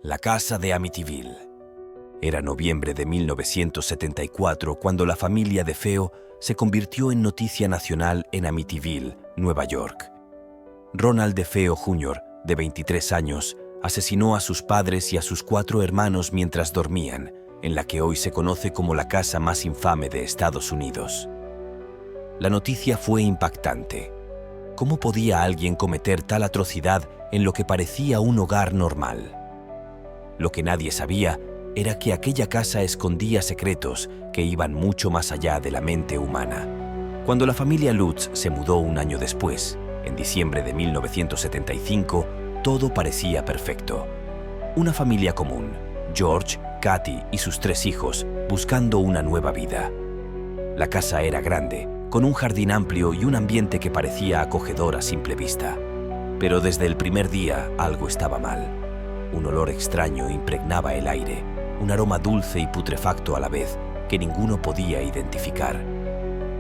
La casa de Amityville. Era noviembre de 1974 cuando la familia DeFeo se convirtió en noticia nacional en Amityville, Nueva York. Ronald DeFeo Jr., de 23 años, asesinó a sus padres y a sus 4 hermanos mientras dormían, en la que hoy se conoce como la casa más infame de Estados Unidos. La noticia fue impactante. ¿Cómo podía alguien cometer tal atrocidad en lo que parecía un hogar normal? Lo que nadie sabía era que aquella casa escondía secretos que iban mucho más allá de la mente humana. Cuando la familia Lutz se mudó un año después, en diciembre de 1975, todo parecía perfecto. Una familia común, George, Kathy y sus 3 hijos, buscando una nueva vida. La casa era grande, con un jardín amplio y un ambiente que parecía acogedor a simple vista. Pero desde el primer día algo estaba mal. Un olor extraño impregnaba el aire, un aroma dulce y putrefacto a la vez que ninguno podía identificar.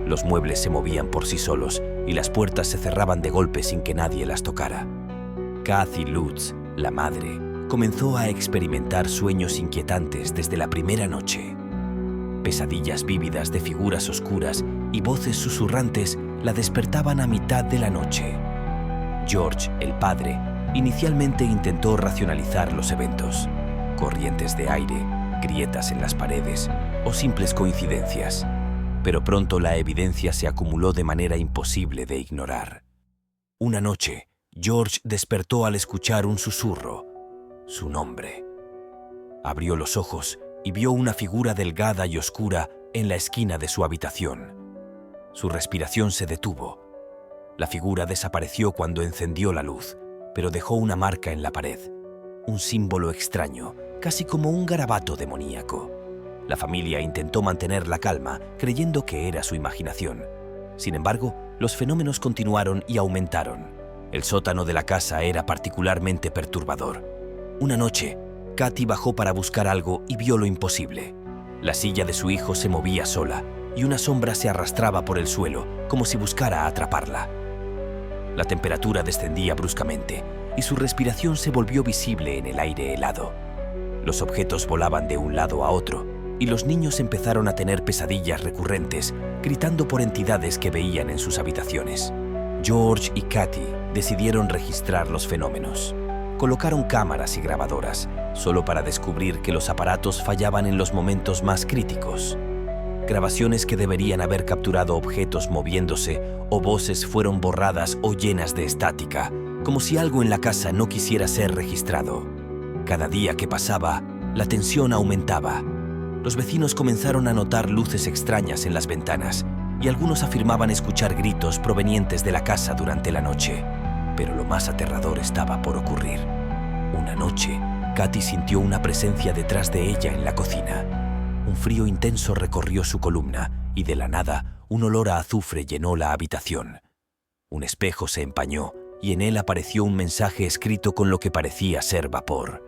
Los muebles se movían por sí solos y las puertas se cerraban de golpe sin que nadie las tocara. Kathy Lutz, la madre, comenzó a experimentar sueños inquietantes desde la primera noche. Pesadillas vívidas de figuras oscuras y voces susurrantes la despertaban a mitad de la noche. George, el padre, inicialmente intentó racionalizar los eventos: corrientes de aire, grietas en las paredes o simples coincidencias. Pero pronto la evidencia se acumuló de manera imposible de ignorar. Una noche, George despertó al escuchar un susurro: su nombre. Abrió los ojos y vio una figura delgada y oscura en la esquina de su habitación. Su respiración se detuvo. La figura desapareció cuando encendió la luz, pero dejó una marca en la pared, un símbolo extraño, casi como un garabato demoníaco. La familia intentó mantener la calma, creyendo que era su imaginación. Sin embargo, los fenómenos continuaron y aumentaron. El sótano de la casa era particularmente perturbador. Una noche, Kathy bajó para buscar algo y vio lo imposible. La silla de su hijo se movía sola y una sombra se arrastraba por el suelo, como si buscara atraparla. La temperatura descendía bruscamente y su respiración se volvió visible en el aire helado. Los objetos volaban de un lado a otro y los niños empezaron a tener pesadillas recurrentes, gritando por entidades que veían en sus habitaciones. George y Kathy decidieron registrar los fenómenos. Colocaron cámaras y grabadoras, solo para descubrir que los aparatos fallaban en los momentos más críticos. Grabaciones que deberían haber capturado objetos moviéndose o voces fueron borradas o llenas de estática, como si algo en la casa no quisiera ser registrado. Cada día que pasaba, la tensión aumentaba. Los vecinos comenzaron a notar luces extrañas en las ventanas y algunos afirmaban escuchar gritos provenientes de la casa durante la noche. Pero lo más aterrador estaba por ocurrir. Una noche, Kathy sintió una presencia detrás de ella en la cocina. Un frío intenso recorrió su columna y de la nada un olor a azufre llenó la habitación. Un espejo se empañó y en él apareció un mensaje escrito con lo que parecía ser vapor.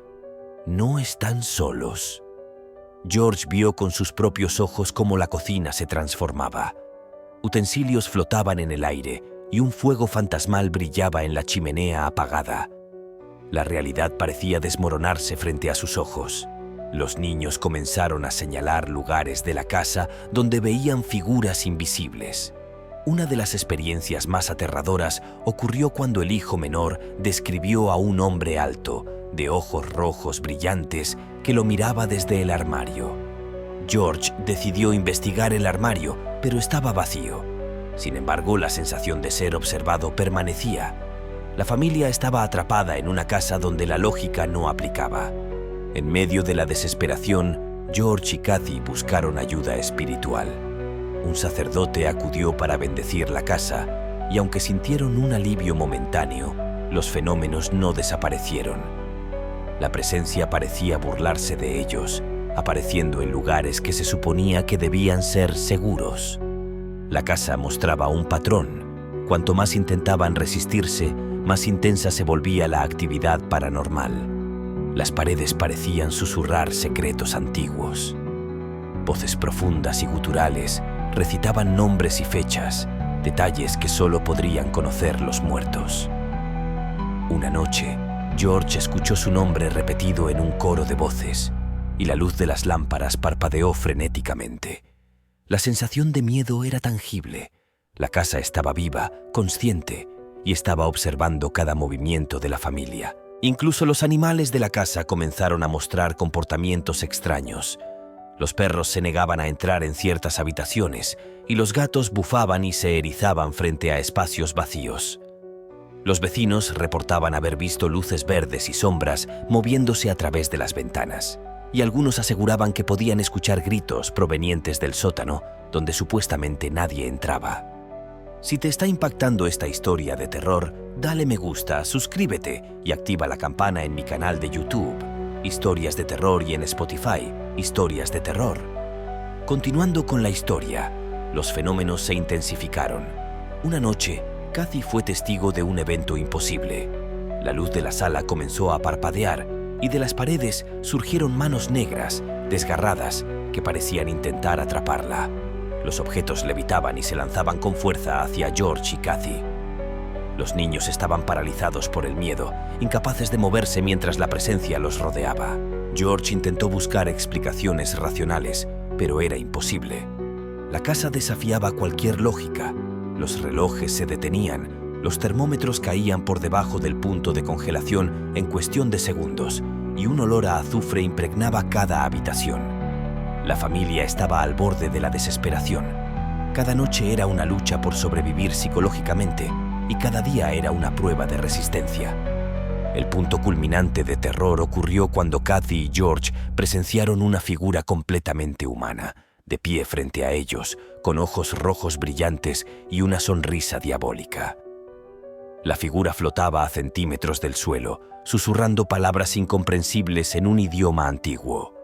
No están solos. George vio con sus propios ojos cómo la cocina se transformaba. Utensilios flotaban en el aire y un fuego fantasmal brillaba en la chimenea apagada. La realidad parecía desmoronarse frente a sus ojos. Los niños comenzaron a señalar lugares de la casa donde veían figuras invisibles. Una de las experiencias más aterradoras ocurrió cuando el hijo menor describió a un hombre alto, de ojos rojos brillantes, que lo miraba desde el armario. George decidió investigar el armario, pero estaba vacío. Sin embargo, la sensación de ser observado permanecía. La familia estaba atrapada en una casa donde la lógica no aplicaba. En medio de la desesperación, George y Kathy buscaron ayuda espiritual. Un sacerdote acudió para bendecir la casa, y aunque sintieron un alivio momentáneo, los fenómenos no desaparecieron. La presencia parecía burlarse de ellos, apareciendo en lugares que se suponía que debían ser seguros. La casa mostraba un patrón. Cuanto más intentaban resistirse, más intensa se volvía la actividad paranormal. Las paredes parecían susurrar secretos antiguos. Voces profundas y guturales recitaban nombres y fechas, detalles que solo podrían conocer los muertos. Una noche, George escuchó su nombre repetido en un coro de voces, y la luz de las lámparas parpadeó frenéticamente. La sensación de miedo era tangible. La casa estaba viva, consciente, y estaba observando cada movimiento de la familia. Incluso los animales de la casa comenzaron a mostrar comportamientos extraños. Los perros se negaban a entrar en ciertas habitaciones, y los gatos bufaban y se erizaban frente a espacios vacíos. Los vecinos reportaban haber visto luces verdes y sombras moviéndose a través de las ventanas, y algunos aseguraban que podían escuchar gritos provenientes del sótano, donde supuestamente nadie entraba. Si te está impactando esta historia de terror, dale me gusta, suscríbete y activa la campana en mi canal de YouTube, Historias de Terror, y en Spotify, Historias de Terror. Continuando con la historia, los fenómenos se intensificaron. Una noche, Kathy fue testigo de un evento imposible. La luz de la sala comenzó a parpadear y de las paredes surgieron manos negras, desgarradas, que parecían intentar atraparla. Los objetos levitaban y se lanzaban con fuerza hacia George y Kathy. Los niños estaban paralizados por el miedo, incapaces de moverse mientras la presencia los rodeaba. George intentó buscar explicaciones racionales, pero era imposible. La casa desafiaba cualquier lógica. Los relojes se detenían, los termómetros caían por debajo del punto de congelación en cuestión de segundos, y un olor a azufre impregnaba cada habitación. La familia estaba al borde de la desesperación. Cada noche era una lucha por sobrevivir psicológicamente, y cada día era una prueba de resistencia. El punto culminante de terror ocurrió cuando Kathy y George presenciaron una figura completamente humana, de pie frente a ellos, con ojos rojos brillantes y una sonrisa diabólica. La figura flotaba a centímetros del suelo, susurrando palabras incomprensibles en un idioma antiguo.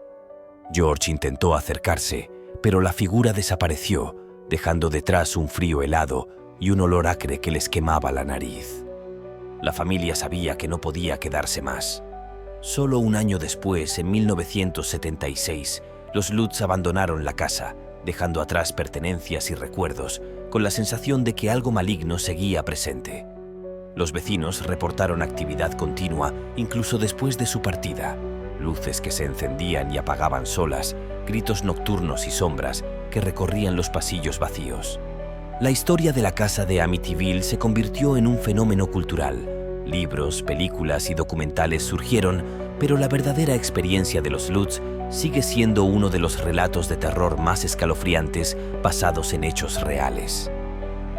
George intentó acercarse, pero la figura desapareció, dejando detrás un frío helado y un olor acre que les quemaba la nariz. La familia sabía que no podía quedarse más. Solo un año después, en 1976, los Lutz abandonaron la casa, dejando atrás pertenencias y recuerdos, con la sensación de que algo maligno seguía presente. Los vecinos reportaron actividad continua incluso después de su partida. Luces que se encendían y apagaban solas, gritos nocturnos y sombras que recorrían los pasillos vacíos. La historia de la casa de Amityville se convirtió en un fenómeno cultural. Libros, películas y documentales surgieron, pero la verdadera experiencia de los Lutz sigue siendo uno de los relatos de terror más escalofriantes basados en hechos reales.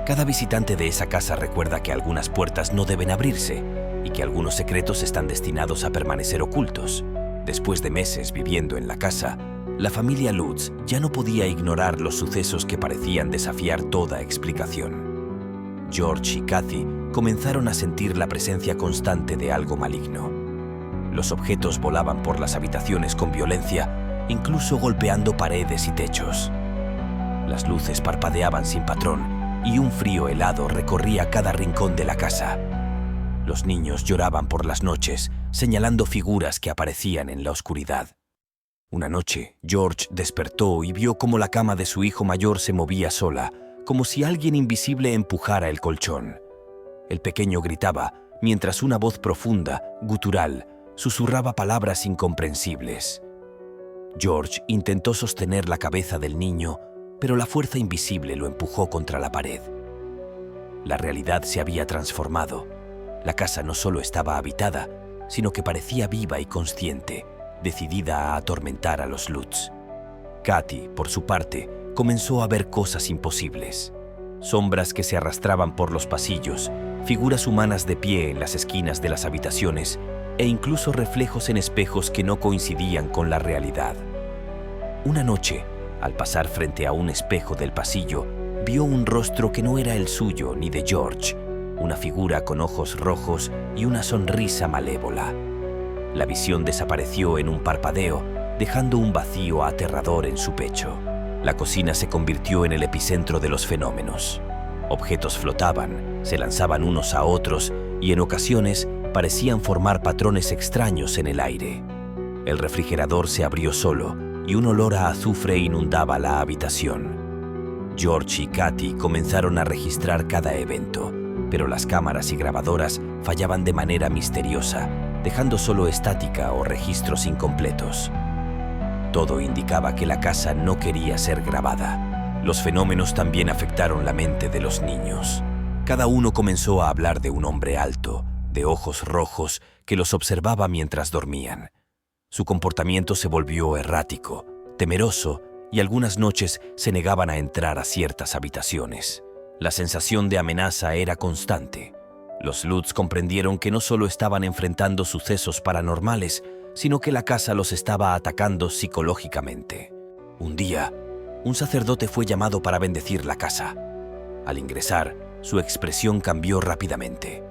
Cada visitante de esa casa recuerda que algunas puertas no deben abrirse y que algunos secretos están destinados a permanecer ocultos. Después de meses viviendo en la casa, la familia Lutz ya no podía ignorar los sucesos que parecían desafiar toda explicación. George y Kathy comenzaron a sentir la presencia constante de algo maligno. Los objetos volaban por las habitaciones con violencia, incluso golpeando paredes y techos. Las luces parpadeaban sin patrón y un frío helado recorría cada rincón de la casa. Los niños lloraban por las noches, señalando figuras que aparecían en la oscuridad. Una noche, George despertó y vio cómo la cama de su hijo mayor se movía sola, como si alguien invisible empujara el colchón. El pequeño gritaba, mientras una voz profunda, gutural, susurraba palabras incomprensibles. George intentó sostener la cabeza del niño, pero la fuerza invisible lo empujó contra la pared. La realidad se había transformado. La casa no solo estaba habitada, sino que parecía viva y consciente, decidida a atormentar a los Lutz. Kathy, por su parte, comenzó a ver cosas imposibles. Sombras que se arrastraban por los pasillos, figuras humanas de pie en las esquinas de las habitaciones e incluso reflejos en espejos que no coincidían con la realidad. Una noche, al pasar frente a un espejo del pasillo, vio un rostro que no era el suyo ni de George, una figura con ojos rojos y una sonrisa malévola. La visión desapareció en un parpadeo, dejando un vacío aterrador en su pecho. La cocina se convirtió en el epicentro de los fenómenos. Objetos flotaban, se lanzaban unos a otros y en ocasiones parecían formar patrones extraños en el aire. El refrigerador se abrió solo y un olor a azufre inundaba la habitación. George y Kathy comenzaron a registrar cada evento, pero las cámaras y grabadoras fallaban de manera misteriosa dejando solo estática o registros incompletos. Todo indicaba que la casa no quería ser grabada. Los fenómenos también afectaron la mente de los niños. Cada uno comenzó a hablar de un hombre alto, de ojos rojos, que los observaba mientras dormían. Su comportamiento se volvió errático, temeroso, y algunas noches se negaban a entrar a ciertas habitaciones. La sensación de amenaza era constante. Los Lutz comprendieron que no solo estaban enfrentando sucesos paranormales, sino que la casa los estaba atacando psicológicamente. Un día, un sacerdote fue llamado para bendecir la casa. Al ingresar, su expresión cambió rápidamente.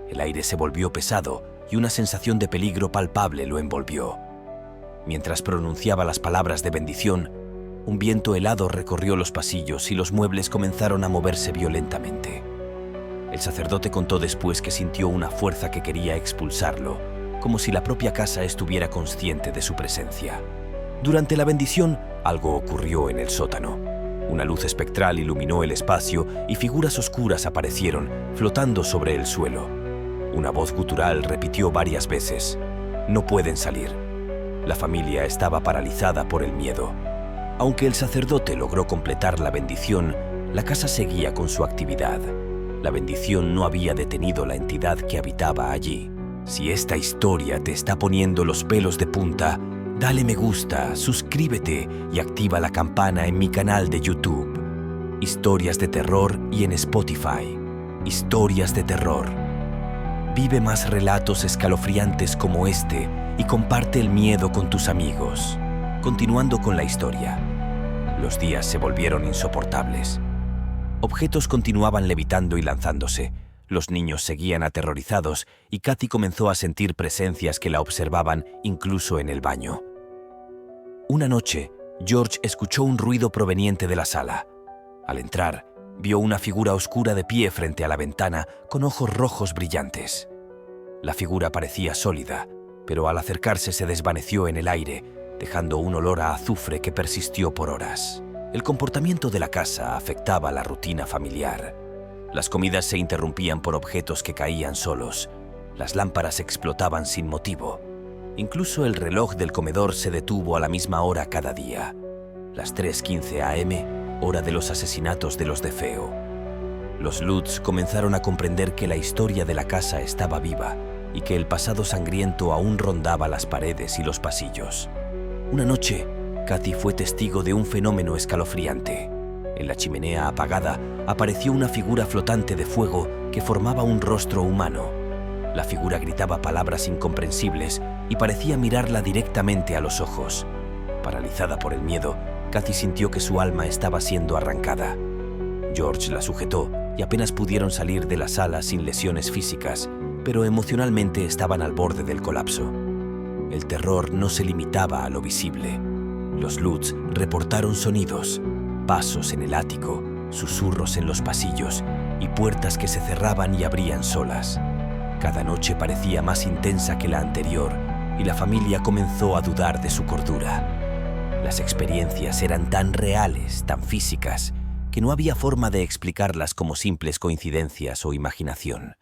El aire se volvió pesado y una sensación de peligro palpable lo envolvió. Mientras pronunciaba las palabras de bendición, un viento helado recorrió los pasillos y los muebles comenzaron a moverse violentamente. El sacerdote contó después que sintió una fuerza que quería expulsarlo, como si la propia casa estuviera consciente de su presencia. Durante la bendición, algo ocurrió en el sótano. Una luz espectral iluminó el espacio y figuras oscuras aparecieron, flotando sobre el suelo. Una voz gutural repitió varias veces: «No pueden salir». La familia estaba paralizada por el miedo. Aunque el sacerdote logró completar la bendición, la casa seguía con su actividad. La bendición no había detenido la entidad que habitaba allí. Si esta historia te está poniendo los pelos de punta, dale me gusta, suscríbete y activa la campana en mi canal de YouTube. Historias de terror y en Spotify. Historias de terror. Vive más relatos escalofriantes como este y comparte el miedo con tus amigos. Continuando con la historia. Los días se volvieron insoportables. Objetos continuaban levitando y lanzándose. Los niños seguían aterrorizados y Kathy comenzó a sentir presencias que la observaban incluso en el baño. Una noche, George escuchó un ruido proveniente de la sala. Al entrar, vio una figura oscura de pie frente a la ventana con ojos rojos brillantes. La figura parecía sólida, pero al acercarse se desvaneció en el aire, dejando un olor a azufre que persistió por horas. El comportamiento de la casa afectaba la rutina familiar. Las comidas se interrumpían por objetos que caían solos. Las lámparas explotaban sin motivo. Incluso el reloj del comedor se detuvo a la misma hora cada día. Las 3:15 a.m., hora de los asesinatos de los DeFeo. Los Lutz comenzaron a comprender que la historia de la casa estaba viva y que el pasado sangriento aún rondaba las paredes y los pasillos. Una noche, Kathy fue testigo de un fenómeno escalofriante. En la chimenea apagada apareció una figura flotante de fuego que formaba un rostro humano. La figura gritaba palabras incomprensibles y parecía mirarla directamente a los ojos. Paralizada por el miedo, Kathy sintió que su alma estaba siendo arrancada. George la sujetó y apenas pudieron salir de la sala sin lesiones físicas, pero emocionalmente estaban al borde del colapso. El terror no se limitaba a lo visible. Los Lutz reportaron sonidos, pasos en el ático, susurros en los pasillos y puertas que se cerraban y abrían solas. Cada noche parecía más intensa que la anterior y la familia comenzó a dudar de su cordura. Las experiencias eran tan reales, tan físicas, que no había forma de explicarlas como simples coincidencias o imaginación.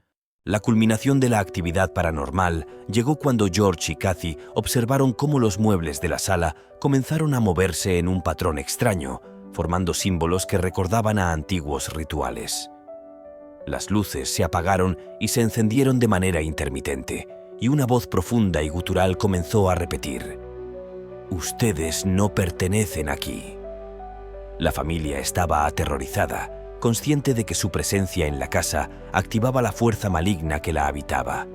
La culminación de la actividad paranormal llegó cuando George y Kathy observaron cómo los muebles de la sala comenzaron a moverse en un patrón extraño, formando símbolos que recordaban a antiguos rituales. Las luces se apagaron y se encendieron de manera intermitente, y una voz profunda y gutural comenzó a repetir: «Ustedes no pertenecen aquí». La familia estaba aterrorizada, consciente de que su presencia en la casa activaba la fuerza maligna que la habitaba.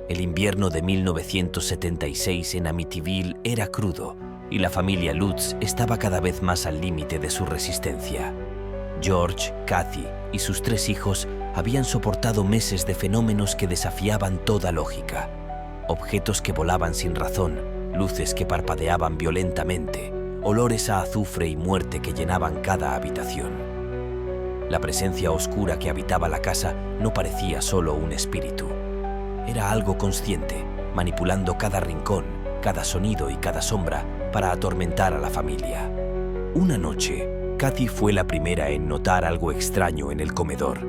El invierno de 1976 en Amityville era crudo y la familia Lutz estaba cada vez más al límite de su resistencia. George, Kathy y sus 3 hijos habían soportado meses de fenómenos que desafiaban toda lógica. Objetos que volaban sin razón, luces que parpadeaban violentamente, olores a azufre y muerte que llenaban cada habitación. La presencia oscura que habitaba la casa no parecía solo un espíritu. Era algo consciente, manipulando cada rincón, cada sonido y cada sombra para atormentar a la familia. Una noche, Kathy fue la primera en notar algo extraño en el comedor.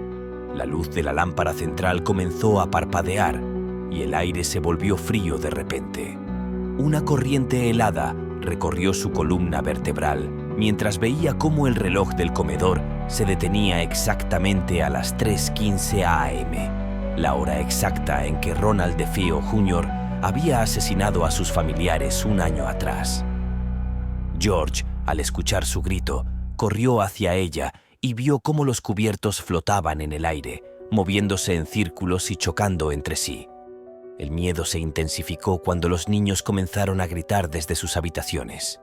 La luz de la lámpara central comenzó a parpadear, y el aire se volvió frío de repente. Una corriente helada recorrió su columna vertebral mientras veía cómo el reloj del comedor se detenía exactamente a las 3:15 a.m., la hora exacta en que Ronald DeFeo Jr. había asesinado a sus familiares un año atrás. George, al escuchar su grito, corrió hacia ella y vio cómo los cubiertos flotaban en el aire, moviéndose en círculos y chocando entre sí. El miedo se intensificó cuando los niños comenzaron a gritar desde sus habitaciones.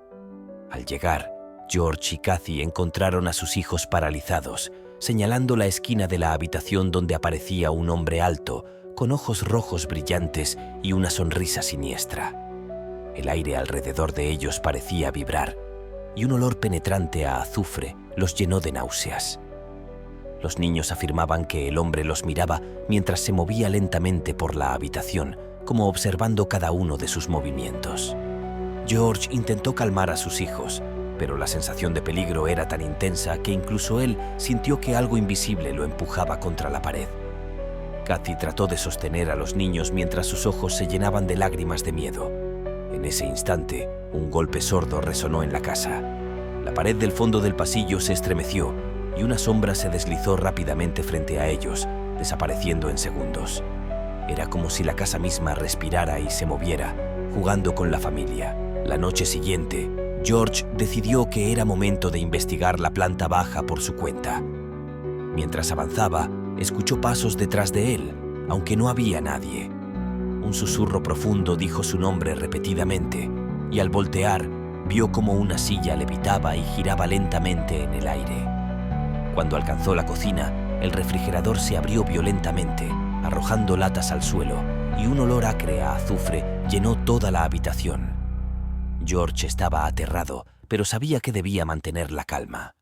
Al llegar, George y Kathy encontraron a sus hijos paralizados, señalando la esquina de la habitación donde aparecía un hombre alto, con ojos rojos brillantes y una sonrisa siniestra. El aire alrededor de ellos parecía vibrar, y un olor penetrante a azufre los llenó de náuseas. Los niños afirmaban que el hombre los miraba mientras se movía lentamente por la habitación, como observando cada uno de sus movimientos. George intentó calmar a sus hijos, pero la sensación de peligro era tan intensa que incluso él sintió que algo invisible lo empujaba contra la pared. Kathy trató de sostener a los niños mientras sus ojos se llenaban de lágrimas de miedo. En ese instante, un golpe sordo resonó en la casa. La pared del fondo del pasillo se estremeció y una sombra se deslizó rápidamente frente a ellos, desapareciendo en segundos. Era como si la casa misma respirara y se moviera, jugando con la familia. La noche siguiente, George decidió que era momento de investigar la planta baja por su cuenta. Mientras avanzaba, escuchó pasos detrás de él, aunque no había nadie. Un susurro profundo dijo su nombre repetidamente, y al voltear, vio como una silla levitaba y giraba lentamente en el aire. Cuando alcanzó la cocina, el refrigerador se abrió violentamente, arrojando latas al suelo, y un olor acre a azufre llenó toda la habitación. George estaba aterrado, pero sabía que debía mantener la calma.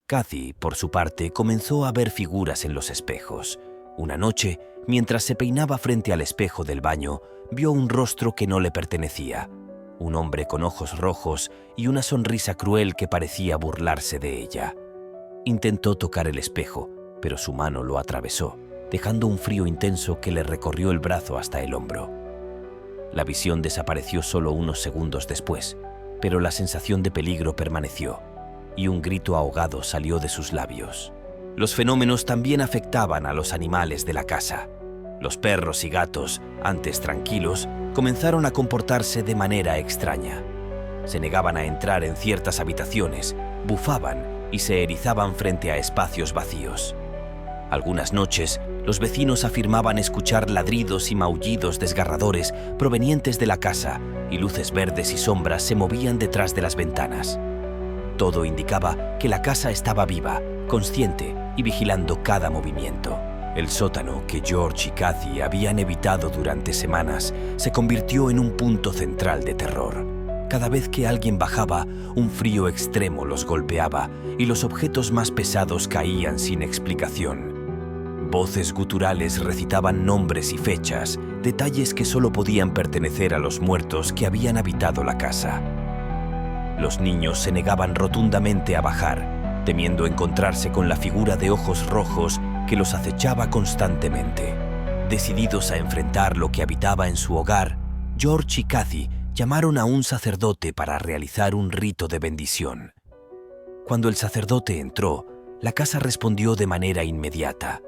Kathy, por su parte, comenzó a ver figuras en los espejos. Una noche, mientras se peinaba frente al espejo del baño, vio un rostro que no le pertenecía. Un hombre con ojos rojos y una sonrisa cruel que parecía burlarse de ella. Intentó tocar el espejo, pero su mano lo atravesó, dejando un frío intenso que le recorrió el brazo hasta el hombro. La visión desapareció solo unos segundos después, pero la sensación de peligro permaneció, y un grito ahogado salió de sus labios. Los fenómenos también afectaban a los animales de la casa. Los perros y gatos, antes tranquilos, comenzaron a comportarse de manera extraña. Se negaban a entrar en ciertas habitaciones, bufaban y se erizaban frente a espacios vacíos. Algunas noches, los vecinos afirmaban escuchar ladridos y maullidos desgarradores provenientes de la casa, y luces verdes y sombras se movían detrás de las ventanas. Todo indicaba que la casa estaba viva, consciente y vigilando cada movimiento. El sótano que George y Kathy habían evitado durante semanas se convirtió en un punto central de terror. Cada vez que alguien bajaba, un frío extremo los golpeaba y los objetos más pesados caían sin explicación. Voces guturales recitaban nombres y fechas, detalles que solo podían pertenecer a los muertos que habían habitado la casa. Los niños se negaban rotundamente a bajar, temiendo encontrarse con la figura de ojos rojos que los acechaba constantemente. Decididos a enfrentar lo que habitaba en su hogar, George y Kathy llamaron a un sacerdote para realizar un rito de bendición. Cuando el sacerdote entró, la casa respondió de manera inmediata.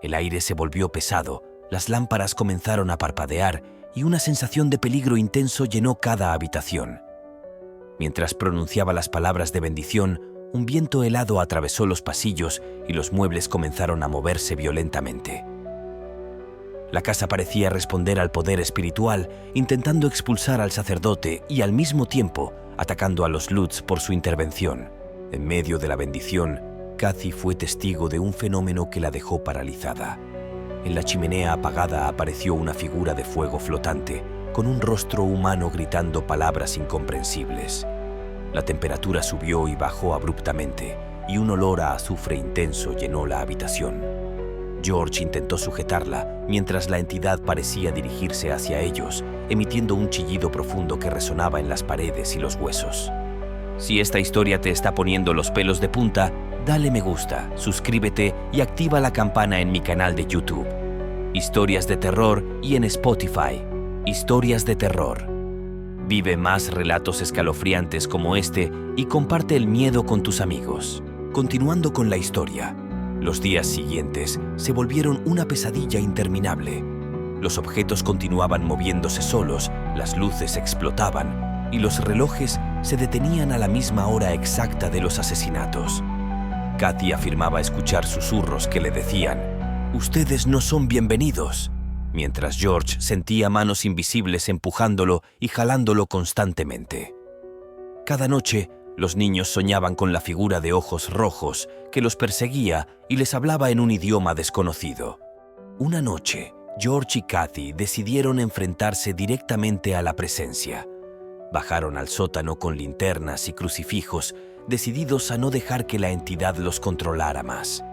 El aire se volvió pesado, las lámparas comenzaron a parpadear y una sensación de peligro intenso llenó cada habitación. Mientras pronunciaba las palabras de bendición, un viento helado atravesó los pasillos y los muebles comenzaron a moverse violentamente. La casa parecía responder al poder espiritual, intentando expulsar al sacerdote y al mismo tiempo atacando a los Lutz por su intervención. En medio de la bendición, Kathy fue testigo de un fenómeno que la dejó paralizada. En la chimenea apagada apareció una figura de fuego flotante, con un rostro humano gritando palabras incomprensibles. La temperatura subió y bajó abruptamente, y un olor a azufre intenso llenó la habitación. George intentó sujetarla, mientras la entidad parecía dirigirse hacia ellos, emitiendo un chillido profundo que resonaba en las paredes y los huesos. Si esta historia te está poniendo los pelos de punta, dale me gusta, suscríbete y activa la campana en mi canal de YouTube. Historias de terror y en Spotify, Historias de terror. Vive más relatos escalofriantes como este y comparte el miedo con tus amigos. Continuando con la historia, los días siguientes se volvieron una pesadilla interminable. Los objetos continuaban moviéndose solos, las luces explotaban y los relojes se detenían a la misma hora exacta de los asesinatos. Kathy afirmaba escuchar susurros que le decían: «Ustedes no son bienvenidos», mientras George sentía manos invisibles empujándolo y jalándolo constantemente. Cada noche, los niños soñaban con la figura de ojos rojos que los perseguía y les hablaba en un idioma desconocido. Una noche, George y Kathy decidieron enfrentarse directamente a la presencia. Bajaron al sótano con linternas y crucifijos, decididos a no dejar que la entidad los controlara más.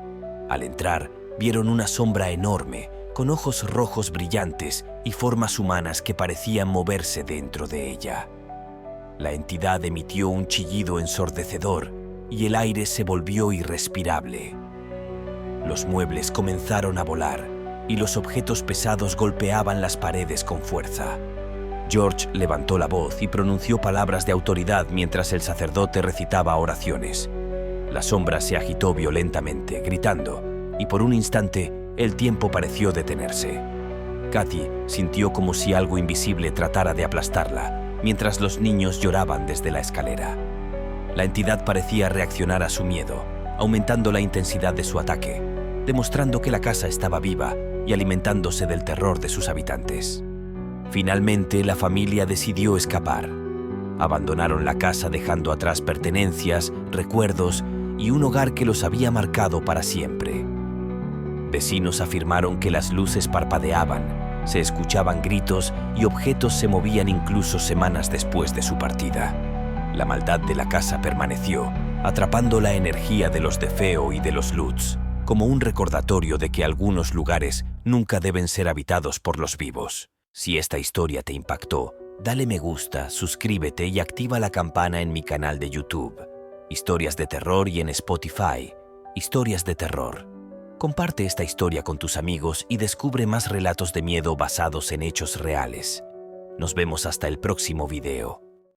Al entrar, vieron una sombra enorme, con ojos rojos brillantes y formas humanas que parecían moverse dentro de ella. La entidad emitió un chillido ensordecedor y el aire se volvió irrespirable. Los muebles comenzaron a volar y los objetos pesados golpeaban las paredes con fuerza. George levantó la voz y pronunció palabras de autoridad mientras el sacerdote recitaba oraciones. La sombra se agitó violentamente, gritando, y por un instante el tiempo pareció detenerse. Kathy sintió como si algo invisible tratara de aplastarla, mientras los niños lloraban desde la escalera. La entidad parecía reaccionar a su miedo, aumentando la intensidad de su ataque, demostrando que la casa estaba viva y alimentándose del terror de sus habitantes. Finalmente, la familia decidió escapar. Abandonaron la casa dejando atrás pertenencias, recuerdos y un hogar que los había marcado para siempre. Vecinos afirmaron que las luces parpadeaban, se escuchaban gritos y objetos se movían incluso semanas después de su partida. La maldad de la casa permaneció, atrapando la energía de los DeFeo y de los Lutz, como un recordatorio de que algunos lugares nunca deben ser habitados por los vivos. Si esta historia te impactó, dale me gusta, suscríbete y activa la campana en mi canal de YouTube. Historias de terror y en Spotify, Historias de terror. Comparte esta historia con tus amigos y descubre más relatos de miedo basados en hechos reales. Nos vemos hasta el próximo video.